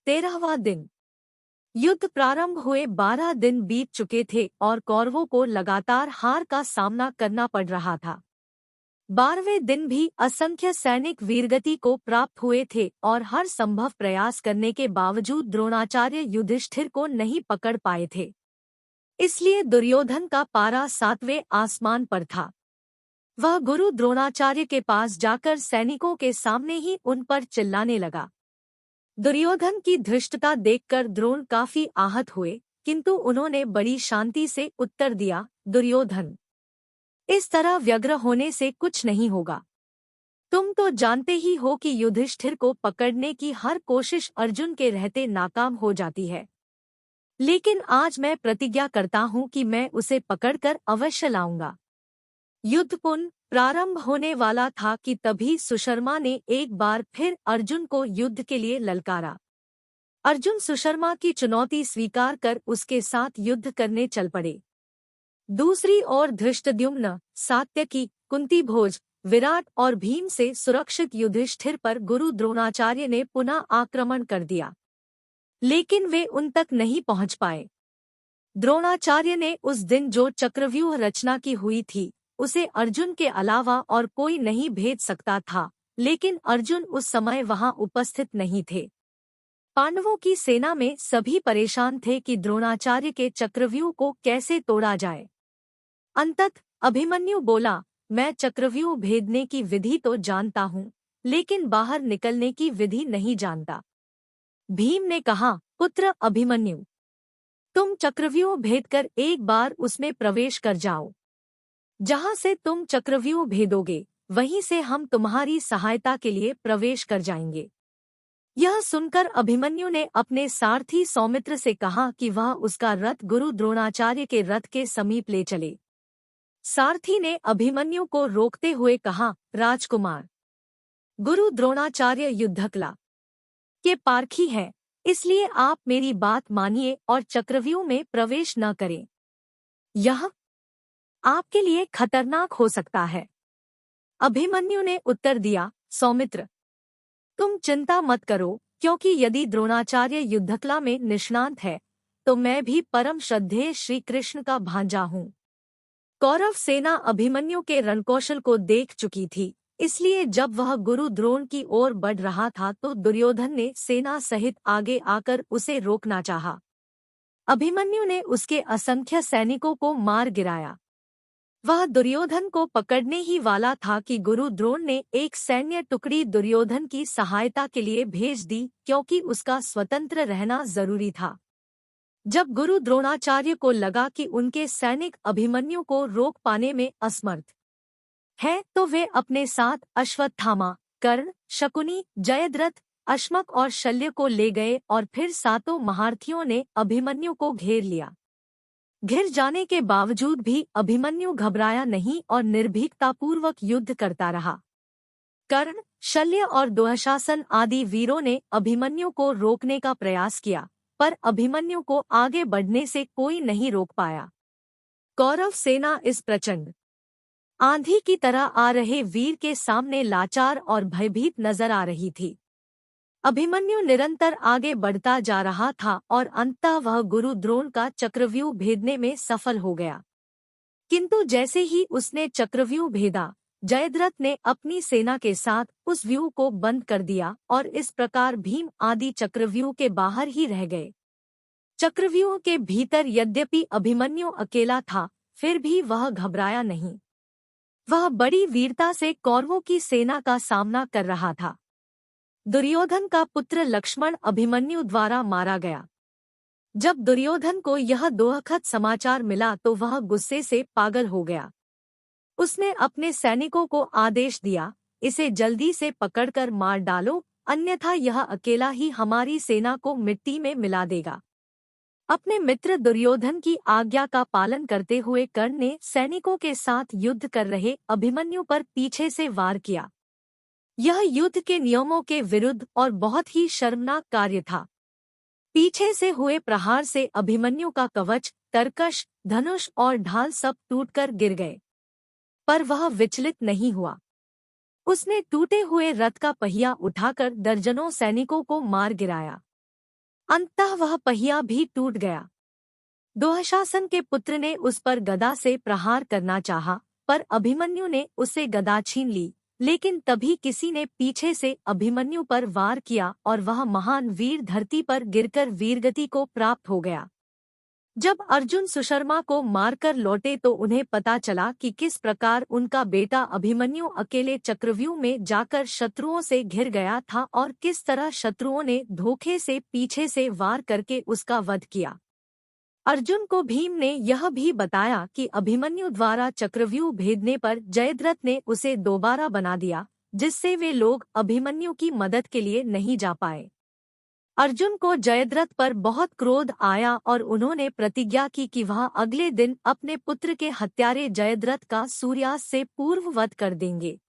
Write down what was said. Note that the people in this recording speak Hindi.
13वां दिन। युद्ध प्रारंभ हुए 12 दिन बीत चुके थे और कौरवों को लगातार हार का सामना करना पड़ रहा था। 12वें दिन भी असंख्य सैनिक वीरगति को प्राप्त हुए थे और हर संभव प्रयास करने के बावजूद द्रोणाचार्य युधिष्ठिर को नहीं पकड़ पाए थे। इसलिए दुर्योधन का पारा 7वें आसमान पर था। वह गुरु द्रोणाचार्य के पास जाकर सैनिकों के सामने ही उन पर चिल्लाने लगा। दुर्योधन की धृष्टता देखकर द्रोण काफी आहत हुए, किंतु उन्होंने बड़ी शांति से उत्तर दिया, दुर्योधन, इस तरह व्यग्र होने से कुछ नहीं होगा। तुम तो जानते ही हो कि युधिष्ठिर को पकड़ने की हर कोशिश अर्जुन के रहते नाकाम हो जाती है। लेकिन आज मैं प्रतिज्ञा करता हूँ कि मैं उसे पकड़कर अवश्य लाऊंगा। युद्ध पुनः प्रारंभ होने वाला था कि तभी सुशर्मा ने एक बार फिर अर्जुन को युद्ध के लिए ललकारा। अर्जुन सुशर्मा की चुनौती स्वीकार कर उसके साथ युद्ध करने चल पड़े। दूसरी ओर धृष्टद्युम्न, सात्यकी, कुंतीभोज, विराट और भीम से सुरक्षित युधिष्ठिर पर गुरु द्रोणाचार्य ने पुनः आक्रमण कर दिया, लेकिन वे उन तक नहीं पहुंच पाए। द्रोणाचार्य ने उस दिन जो चक्रव्यूह रचना की हुई थी उसे अर्जुन के अलावा और कोई नहीं भेद सकता था, लेकिन अर्जुन उस समय वहां उपस्थित नहीं थे। पांडवों की सेना में सभी परेशान थे कि द्रोणाचार्य के चक्रव्यूह को कैसे तोड़ा जाए। अंततः अभिमन्यु बोला, मैं चक्रव्यूह भेदने की विधि तो जानता हूँ, लेकिन बाहर निकलने की विधि नहीं जानता। भीम ने कहा, पुत्र अभिमन्यु, तुम चक्रव्यूह भेदकर एक बार उसमें प्रवेश कर जाओ। जहां से तुम चक्रव्यूह भेदोगे वहीं से हम तुम्हारी सहायता के लिए प्रवेश कर जाएंगे। यह सुनकर अभिमन्यु ने अपने सारथी सौमित्र से कहा कि वह उसका रथ गुरु द्रोणाचार्य के रथ के समीप ले चले। सारथी ने अभिमन्यु को रोकते हुए कहा, राजकुमार, गुरु द्रोणाचार्य युद्धकला के पारखी हैं, इसलिए आप मेरी बात मानिए और चक्रव्यूह में प्रवेश न करें। यह आपके लिए खतरनाक हो सकता है। अभिमन्यु ने उत्तर दिया, सौमित्र, तुम चिंता मत करो, क्योंकि यदि द्रोणाचार्य युद्धकला में निष्णात है तो मैं भी परम श्रद्धेय श्री कृष्ण का भांजा हूँ। कौरव सेना अभिमन्यु के रणकौशल को देख चुकी थी, इसलिए जब वह गुरु द्रोण की ओर बढ़ रहा था तो दुर्योधन ने सेना सहित आगे आकर उसे रोकना चाहा। अभिमन्यु ने उसके असंख्य सैनिकों को मार गिराया। वह दुर्योधन को पकड़ने ही वाला था कि गुरु द्रोण ने एक सैन्य टुकड़ी दुर्योधन की सहायता के लिए भेज दी, क्योंकि उसका स्वतंत्र रहना जरूरी था। जब गुरु द्रोणाचार्य को लगा कि उनके सैनिक अभिमन्यु को रोक पाने में असमर्थ हैं, तो वे अपने साथ अश्वत्थामा, कर्ण, शकुनी, जयद्रथ, अश्मक और शल्य को ले गए और फिर सातों महारथियों ने अभिमन्यु को घेर लिया। घिर जाने के बावजूद भी अभिमन्यु घबराया नहीं और निर्भीकतापूर्वक युद्ध करता रहा। कर्ण, शल्य और दुःशासन आदि वीरों ने अभिमन्यु को रोकने का प्रयास किया, पर अभिमन्यु को आगे बढ़ने से कोई नहीं रोक पाया। कौरव सेना इस प्रचंड आंधी की तरह आ रहे वीर के सामने लाचार और भयभीत नजर आ रही थी। अभिमन्यु निरंतर आगे बढ़ता जा रहा था और अंततः वह गुरु द्रोण का चक्रव्यूह भेदने में सफल हो गया। किंतु जैसे ही उसने चक्रव्यूह भेदा, जयद्रथ ने अपनी सेना के साथ उस व्यूह को बंद कर दिया और इस प्रकार भीम आदि चक्रव्यूह के बाहर ही रह गए। चक्रव्यूह के भीतर यद्यपि अभिमन्यु अकेला था, फिर भी वह घबराया नहीं। वह बड़ी वीरता से कौरवों की सेना का सामना कर रहा था। दुर्योधन का पुत्र लक्ष्मण अभिमन्यु द्वारा मारा गया। जब दुर्योधन को यह दुखद समाचार मिला तो वह गुस्से से पागल हो गया। उसने अपने सैनिकों को आदेश दिया, इसे जल्दी से पकड़कर मार डालो, अन्यथा यह अकेला ही हमारी सेना को मिट्टी में मिला देगा। अपने मित्र दुर्योधन की आज्ञा का पालन करते हुए कर्ण ने सैनिकों के साथ युद्ध कर रहे अभिमन्यु पर पीछे से वार किया। यह युद्ध के नियमों के विरुद्ध और बहुत ही शर्मनाक कार्य था। पीछे से हुए प्रहार से अभिमन्यु का कवच, तरकश, धनुष और ढाल सब टूटकर गिर गए, पर वह विचलित नहीं हुआ। उसने टूटे हुए रथ का पहिया उठाकर दर्जनों सैनिकों को मार गिराया। अंततः वह पहिया भी टूट गया। दुःशासन के पुत्र ने उस पर गदा से प्रहार करना चाहा, पर अभिमन्यु ने उसे गदा छीन ली। लेकिन तभी किसी ने पीछे से अभिमन्यु पर वार किया और वह महान वीर धरती पर गिरकर वीरगति को प्राप्त हो गया। जब अर्जुन सुशर्मा को मारकर लौटे तो उन्हें पता चला कि किस प्रकार उनका बेटा अभिमन्यु अकेले चक्रव्यूह में जाकर शत्रुओं से घिर गया था और किस तरह शत्रुओं ने धोखे से पीछे से वार करके उसका वध किया। अर्जुन को भीम ने यह भी बताया कि अभिमन्यु द्वारा चक्रव्यूह भेदने पर जयद्रथ ने उसे दोबारा बना दिया, जिससे वे लोग अभिमन्यु की मदद के लिए नहीं जा पाए। अर्जुन को जयद्रथ पर बहुत क्रोध आया और उन्होंने प्रतिज्ञा की कि वह अगले दिन अपने पुत्र के हत्यारे जयद्रथ का सूर्यास्त से पूर्व वध कर देंगे।